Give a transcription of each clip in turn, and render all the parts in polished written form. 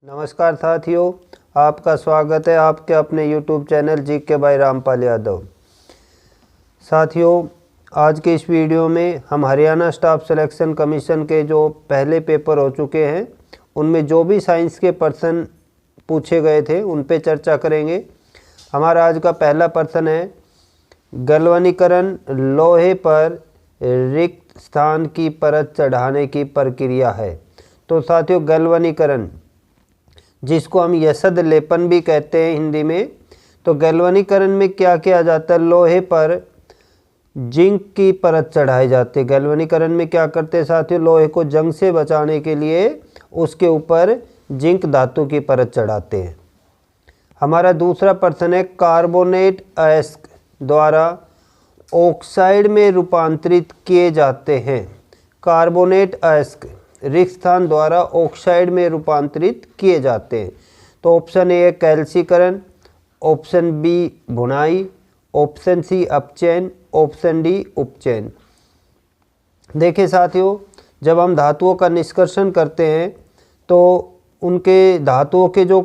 नमस्कार साथियों, आपका स्वागत है आपके अपने YouTube channel GK by Rampal Yadav. साथियों, आज के इस वीडियो में हम हरियाणा स्टाफ सिलेक्शन कमीशन के जो पहले पेपर हो चुके हैं उनमें जो भी साइंस के प्रश्न पूछे गए थे उन पे चर्चा करेंगे। हमारा आज का पहला प्रश्न है, गैल्वेनीकरण लोहे पर रिक्त स्थान की परत चढ़ाने की प्रक्रिया है। तो साथियों, गैल्वेनीकरण जिसको हम यसद लेपन भी कहते हैं हिंदी में, तो गैल्वेनीकरण में क्या किया जाता है, लोहे पर जिंक की परत चढ़ाई जाती है। गैल्वेनीकरण में क्या करते हैं साथियों, लोहे को जंग से बचाने के लिए उसके ऊपर जिंक धातु की परत चढ़ाते हैं। हमारा दूसरा प्रश्न है, कार्बोनेट अयस्क द्वारा ऑक्साइड में रूपांतरित किए जाते हैं। कार्बोनेट अयस्क रिक्त स्थान द्वारा ऑक्साइड में रूपांतरित किए जाते हैं। तो ऑप्शन ए है कैल्सीकरण, ऑप्शन बी भुनाई, ऑप्शन सी अपचयन, ऑप्शन डी उपचयन। देखिए साथियों, जब हम धातुओं का निष्कर्षण करते हैं तो उनके धातुओं के जो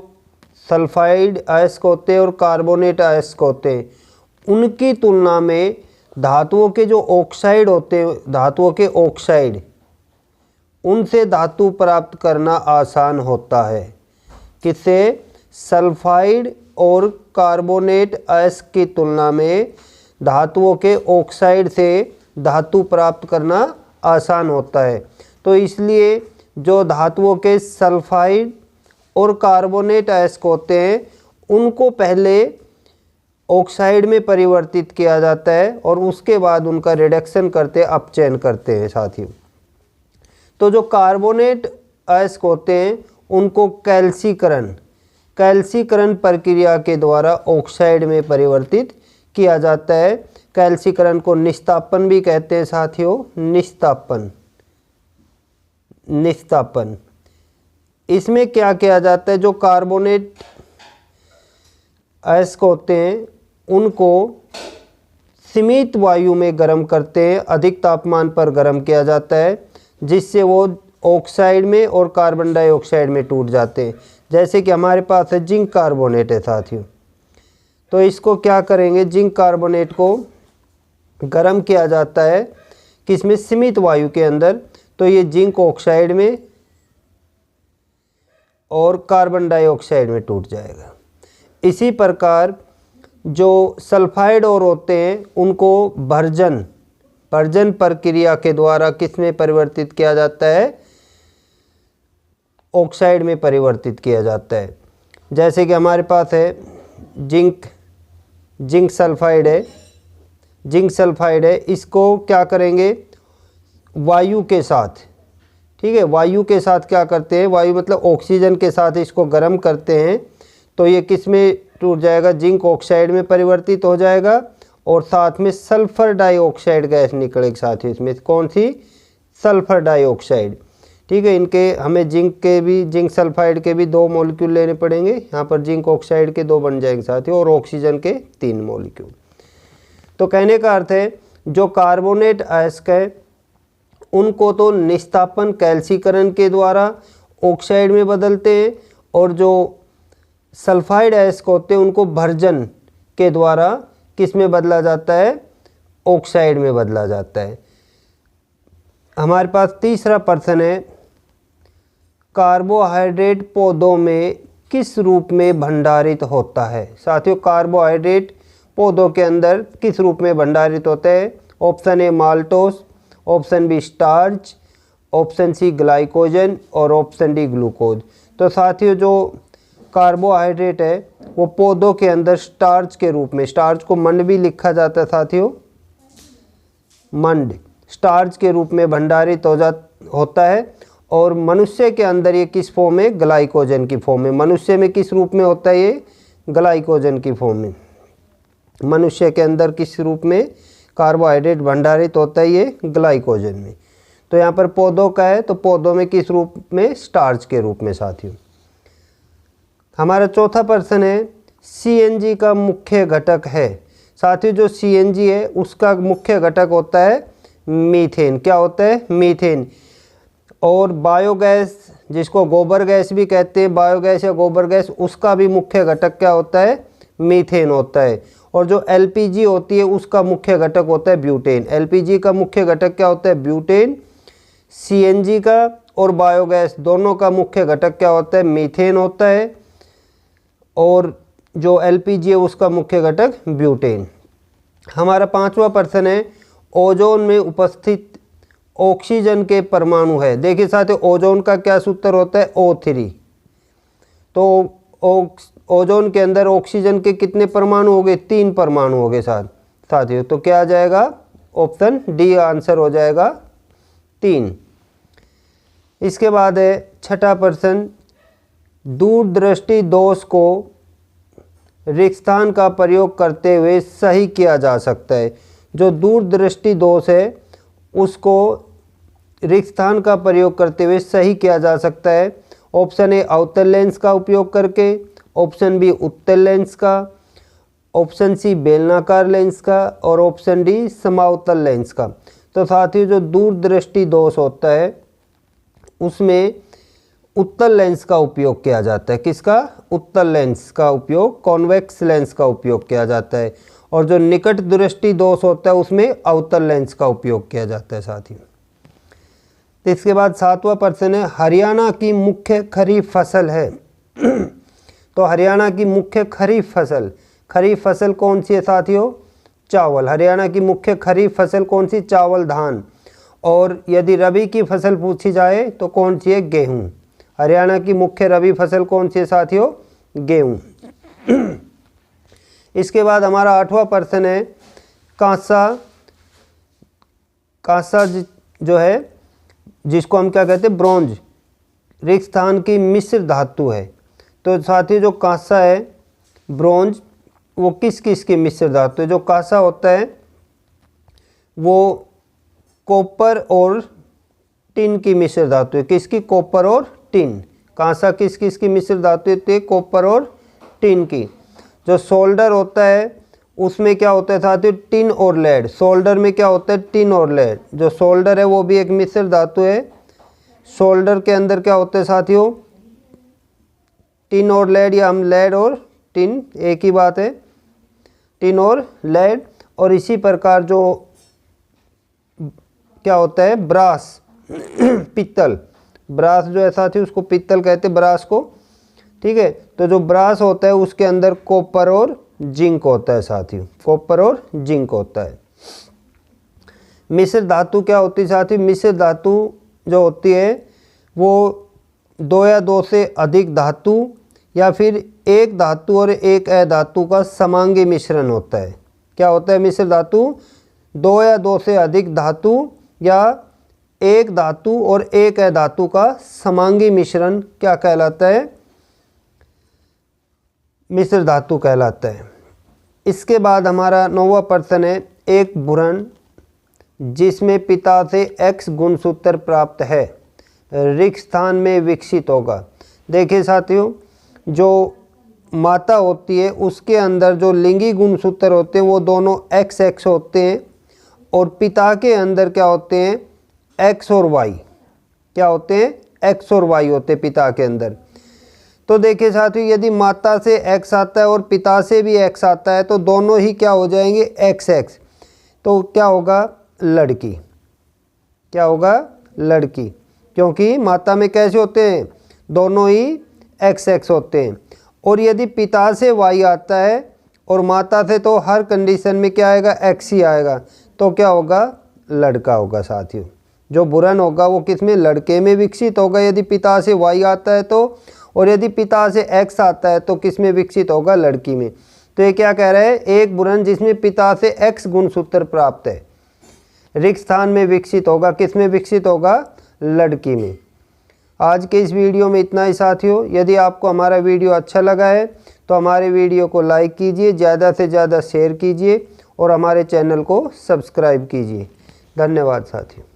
सल्फाइड अयस्क होते हैं और कार्बोनेट अयस्क होते हैं, उनकी तुलना में धातुओं के जो ऑक्साइड होते हैं, धातुओं के ऑक्साइड, उनसे धातु प्राप्त करना आसान होता है। किससे? सल्फाइड और कार्बोनेट अयस्क की तुलना में धातुओं के ऑक्साइड से धातु प्राप्त करना आसान होता है। तो इसलिए जो धातुओं के सल्फाइड और कार्बोनेट अयस्क होते हैं उनको पहले ऑक्साइड में परिवर्तित किया जाता है और उसके बाद उनका रिडक्शन करते अपचयन करते हैं साथियों। तो जो कार्बोनेट अयस्क होते हैं उनको कैल्सीकरण प्रक्रिया के द्वारा ऑक्साइड में परिवर्तित किया जाता है। कैल्सीकरण को निस्तापन भी कहते हैं साथियों, निस्तापन। इसमें क्या किया जाता है, जो कार्बोनेट अयस्क होते हैं उनको सीमित वायु में गर्म करते हैं, अधिक तापमान पर गर्म किया जाता है, जिससे वो ऑक्साइड में और कार्बन डाइऑक्साइड में टूट जाते हैं। जैसे कि हमारे पास है जिंक कार्बोनेट है साथियों, तो इसको क्या करेंगे, जिंक कार्बोनेट को गर्म किया जाता है किसमें, सीमित वायु के अंदर, तो ये जिंक ऑक्साइड में और कार्बन डाइऑक्साइड में टूट जाएगा। इसी प्रकार जो सल्फाइड और होते हैं उनको भर्जन प्रक्रिया के द्वारा किसमें परिवर्तित किया जाता है, ऑक्साइड में परिवर्तित किया जाता है। जैसे कि हमारे पास है जिंक सल्फाइड है, इसको क्या करेंगे, वायु के साथ, ठीक है, वायु के साथ क्या करते हैं, वायु मतलब ऑक्सीजन के साथ इसको गर्म करते हैं, तो ये किस में टूट जाएगा, जिंक ऑक्साइड में परिवर्तित हो जाएगा और साथ में सल्फर डाइऑक्साइड गैस निकलेगी साथियों। इसमें कौन सी, सल्फर डाइऑक्साइड, ठीक है। इनके हमें जिंक सल्फाइड के भी 2 मॉलिक्यूल लेने पड़ेंगे, यहाँ पर जिंक ऑक्साइड के 2 बन जाएंगे साथियों और ऑक्सीजन के 3 मॉलिक्यूल। तो कहने का अर्थ है, जो कार्बोनेट अयस्क है उनको तो निस्तापन कैल्सीकरण के द्वारा ऑक्साइड में बदलते हैं और जो सल्फाइड अयस्क होते हैं उनको भर्जन के द्वारा किस में बदला जाता है, ऑक्साइड में बदला जाता है। हमारे पास तीसरा प्रश्न है, कार्बोहाइड्रेट पौधों में किस रूप में भंडारित होता है। साथियों, कार्बोहाइड्रेट पौधों के अंदर किस रूप में भंडारित होता है। Option A maltose, option B starch, option C glycogen और ऑप्शन डी ग्लूकोज। तो साथियों, जो कार्बोहाइड्रेट है वो पौधों के अंदर स्टार्च के रूप में, स्टार्च को मंड भी लिखा जाता है साथियों, मंड स्टार्च के रूप में भंडारित होता है और मनुष्य के अंदर ये किस फॉर्म में, ग्लाइकोजन की फॉर्म में। मनुष्य में किस रूप में होता है ये, ग्लाइकोजन की फॉर्म में। मनुष्य के अंदर किस रूप में कार्बोहाइड्रेट भंडारित होता है, ये ग्लाइकोजन में। तो यहाँ पर पौधों का है, तो पौधों में किस रूप में, स्टार्च के रूप में साथियों। हमारा चौथा प्रश्न है, सीएनजी का मुख्य घटक है। साथियों, जो सीएनजी है उसका मुख्य घटक होता है मीथेन। क्या होता है, मीथेन। और बायोगैस जिसको गोबर गैस भी कहते हैं, बायोगैस या गोबर गैस, उसका भी मुख्य घटक क्या होता है? मीथेन होता है। और जो एलपीजी होती है उसका मुख्य घटक होता है ब्यूटेन। एलपीजी का मुख्य घटक क्या होता है? ब्यूटेन। सीएनजी का और बायोगैस दोनों का मुख्य घटक क्या होता है? मीथेन होता है। और जो एलपीजी है उसका मुख्य घटक ब्यूटेन। हमारा 5वां प्रश्न है, ओजोन में उपस्थित ऑक्सीजन के परमाणु है। देखिए साथियों, ओजोन का क्या सूत्र होता है? O3। तो ओजोन के अंदर ऑक्सीजन के कितने परमाणु हो गए? 3 परमाणु हो गए साथियों। तो क्या आ जाएगा? ऑप्शन डी आंसर हो जाएगा 3। इसके बाद है 6ठा प्रश्न, दूरदृष्टि दोष को रिक्स्थान का प्रयोग करते हुए सही किया जा सकता है। जो दूरदृष्टि दोष है उसको रिक्स्थान का प्रयोग करते हुए सही किया जा सकता है। ऑप्शन ए अवतल लेंस का उपयोग करके, ऑप्शन बी उत्तल लेंस का, ऑप्शन सी बेलनाकार लेंस का और ऑप्शन डी समावतल लेंस का। तो साथियों, जो दूरदृष्टि दोष होता है उसमें उत्तल लेंस का उपयोग किया जाता है। किसका? उत्तल लेंस का उपयोग, कॉन्वेक्स लेंस का उपयोग किया जाता है। और जो निकट दृष्टि दोष होता है उसमें अवतल लेंस का उपयोग किया जाता है साथियों। तो इसके बाद 7वां प्रश्न है, हरियाणा की मुख्य खरीफ फसल है। तो हरियाणा की मुख्य खरीफ फसल कौन सी है साथियों? चावल। हरियाणा की मुख्य खरीफ फसल कौन सी? चावल, धान। और यदि रबी की फसल पूछी जाए तो कौन सी है? गेहूं। हरियाणा की मुख्य रबी फसल कौन सी है साथियों? गेहूं। इसके बाद हमारा 8वां प्रश्न है, कांसा जो है जिसको हम क्या कहते हैं? ब्रोंज, रिक्स्थान की मिश्र धातु है। तो साथियों, जो कांसा है, ब्रोंज, वो किस किस की मिश्र धातु है? जो कांसा होता है वो कॉपर और टिन की मिश्र धातु है। किसकी? कॉपर और टिन। कांसा किस किस की मिश्र धातु है? कॉपर और टिन की। जो सोल्डर होता है उसमें क्या होता है साथियों? टिन और लेड। सोल्डर में क्या होता है? टिन और लेड। जो सोल्डर है वो भी एक मिश्र धातु है। सोल्डर के अंदर क्या होता है साथियों? टिन और लेड, या हम लेड और टिन एक ही बात है, टिन और लेड। और इसी प्रकार जो क्या होता है? ब्रास, पित्तल। ब्रास जो है साथियों उसको पित्तल कहते हैं, ब्रास को। ठीक है, तो जो ब्रास होता है उसके अंदर कॉपर और जिंक होता है साथियों, कॉपर और जिंक होता है। मिश्र धातु क्या होती है साथियों? मिश्र धातु जो होती है वो 2 या 2 से अधिक धातु या फिर एक धातु और एक अधातु का समांगी मिश्रण होता है। क्या होता है मिश्र धातु? 2 या 2 से अधिक धातु या एक धातु और एक अधातु का समांगी मिश्रण क्या कहलाता है? मिश्र धातु कहलाता है। इसके बाद हमारा 9वां प्रश्न है, एक भ्रूण जिसमें पिता से X गुणसूत्र प्राप्त है रिक्स्थान में विकसित होगा। देखिए साथियों, जो माता होती है उसके अंदर जो लिंगी गुणसूत्र होते हैं वो दोनों XX होते हैं, और पिता के अंदर क्या होते हैं? X और Y। क्या होते हैं? X और Y होते हैं पिता के अंदर। तो देखिए साथियों, यदि माता से X आता है और पिता से भी X आता है तो दोनों ही क्या हो जाएंगे? XX। तो क्या होगा? लड़की। क्या होगा? लड़की, क्योंकि माता में कैसे होते हैं? दोनों ही XX होते हैं। और यदि पिता से Y आता है और माता से, तो हर कंडीशन में क्या आएगा? X ही आएगा। तो क्या होगा? लड़का होगा साथियों। जो भ्रूण होगा वो किस में? लड़के में विकसित होगा यदि पिता से Y आता है तो, और यदि पिता से X आता है तो किस में विकसित होगा? लड़की में। तो ये क्या कह रहा है? एक भ्रूण जिसमें पिता से X गुणसूत्र प्राप्त है रिक्स्थान में विकसित होगा। किस में विकसित होगा? लड़की में। आज के इस वीडियो में इतना ही साथियों। यदि आपको हमारा वीडियो अच्छा लगा है तो हमारे वीडियो को लाइक कीजिए, ज़्यादा से ज़्यादा शेयर कीजिए और हमारे चैनल को सब्सक्राइब कीजिए। धन्यवाद साथियों।